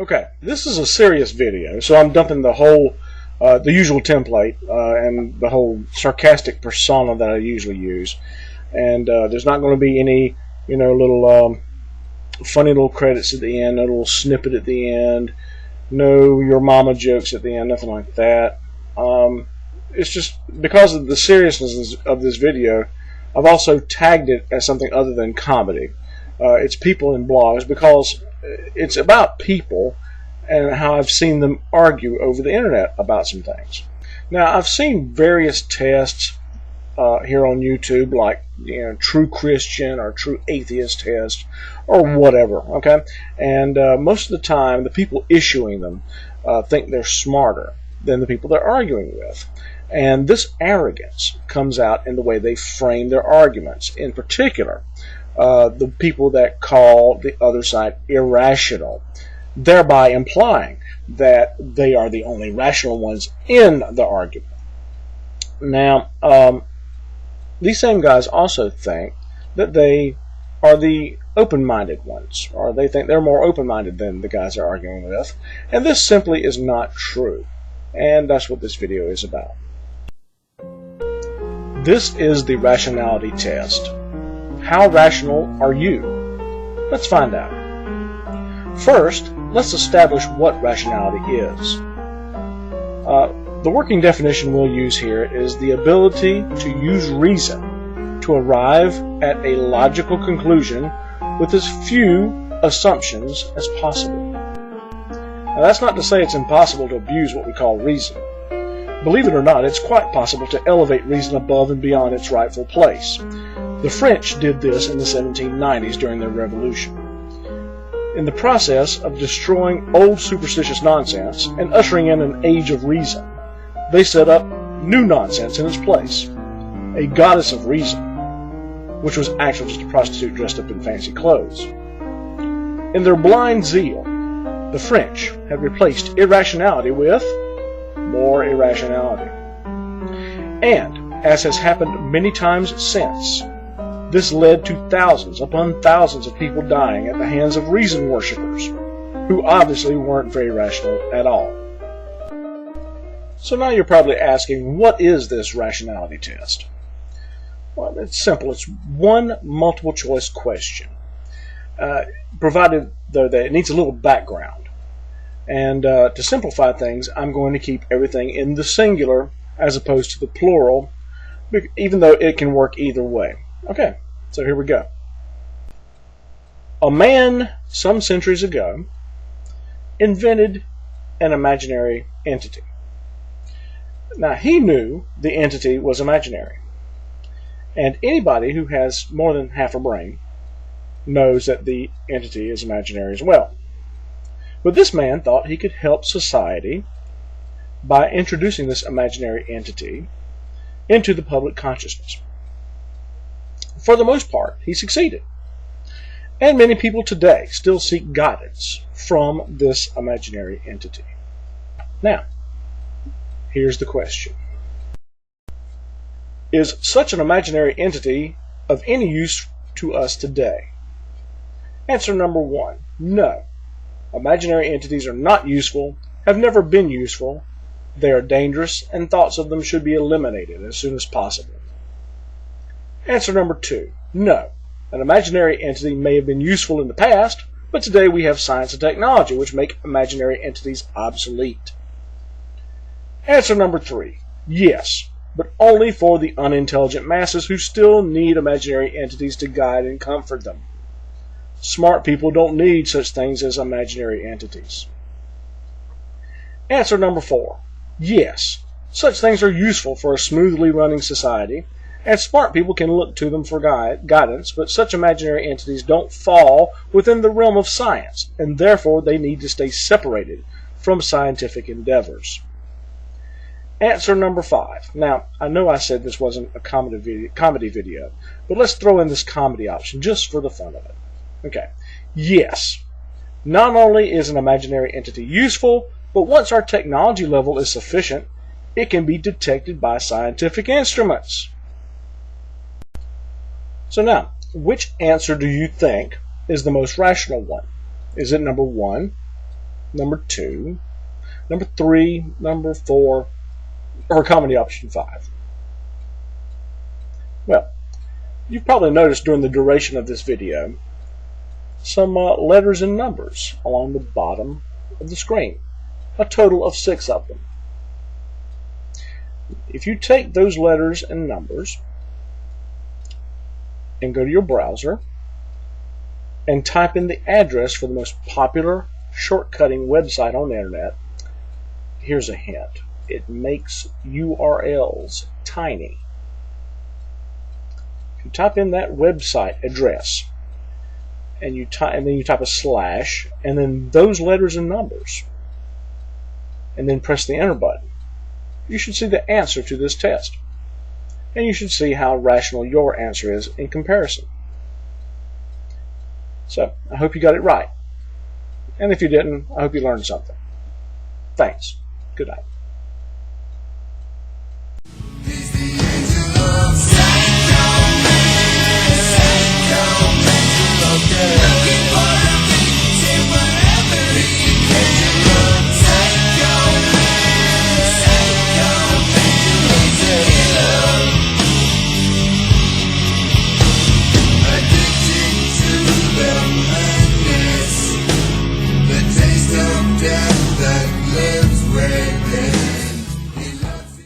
Okay, this is a serious video, so I'm dumping the whole, the usual template and the whole sarcastic persona that I usually use. And there's not going to be any, little funny little credits at the end, no little snippet at the end, no your mama jokes at the end, nothing like that. It's just because of the seriousness of this video, I've also tagged it as something other than comedy. It's people in blogs because it's about people and how I've seen them argue over the internet about some things. Now, I've seen various tests here on YouTube, like true Christian or true atheist test or whatever. Okay, and most of the time, the people issuing them think they're smarter than the people they're arguing with, and this arrogance comes out in the way they frame their arguments. In particular, the people that call the other side irrational, thereby implying that they are the only rational ones in the argument. Now, these same guys also think that they are the open-minded ones, or they think they're more open-minded than the guys they're arguing with, and this simply is not true, and that's what this video is about. This is the rationality test. How rational are you? Let's find out. First, let's establish what rationality is. The working definition we'll use here is the ability to use reason to arrive at a logical conclusion with as few assumptions as possible. Now, that's not to say it's impossible to abuse what we call reason. Believe it or not, it's quite possible to elevate reason above and beyond its rightful place. The French did this in the 1790s during their revolution. In the process of destroying old superstitious nonsense and ushering in an age of reason, they set up new nonsense in its place, a goddess of reason, which was actually just a prostitute dressed up in fancy clothes. In their blind zeal, the French have replaced irrationality with more irrationality. And, as has happened many times since, this led to thousands upon thousands of people dying at the hands of reason worshippers, who obviously weren't very rational at all. So now you're probably asking, what is this rationality test? Well, it's simple. It's one multiple choice question, provided though that it needs a little background. And to simplify things, I'm going to keep everything in the singular as opposed to the plural, even though it can work either way. Okay, so here we go. A man some centuries ago invented an imaginary entity. Now, he knew the entity was imaginary, and anybody who has more than half a brain knows that the entity is imaginary as well. But this man thought he could help society by introducing this imaginary entity into the public consciousness. For the most part, he succeeded. And many people today still seek guidance from this imaginary entity. Now, here's the question. Is such an imaginary entity of any use to us today? Answer number one, no. Imaginary entities are not useful, have never been useful, they are dangerous, and thoughts of them should be eliminated as soon as possible. Answer number two, no. An imaginary entity may have been useful in the past, but today we have science and technology which make imaginary entities obsolete. Answer number three, yes, but only for the unintelligent masses who still need imaginary entities to guide and comfort them. Smart people don't need such things as imaginary entities. Answer number four, yes, such things are useful for a smoothly running society, and smart people can look to them for guidance, but such imaginary entities don't fall within the realm of science, and therefore they need to stay separated from scientific endeavors. Answer number five. Now, I know I said this wasn't a comedy video, but let's throw in this comedy option just for the fun of it. Okay. Yes. Not only is an imaginary entity useful, but once our technology level is sufficient, it can be detected by scientific instruments. So now, which answer do you think is the most rational one? Is it number one, number 2, number 3, number 4, or comedy option 5? Well, you've probably noticed during the duration of this video some letters and numbers along the bottom of the screen, a total of 6 of them. If you take those letters and numbers and go to your browser and type in the address for the most popular shortcutting website on the internet, here's a hint. It makes URLs tiny. If you type in that website address and then you type a slash and then those letters and numbers and then press the enter button, you should see the answer to this test. And you should see how rational your answer is in comparison. So, I hope you got it right. And if you didn't, I hope you learned something. Thanks. Good night.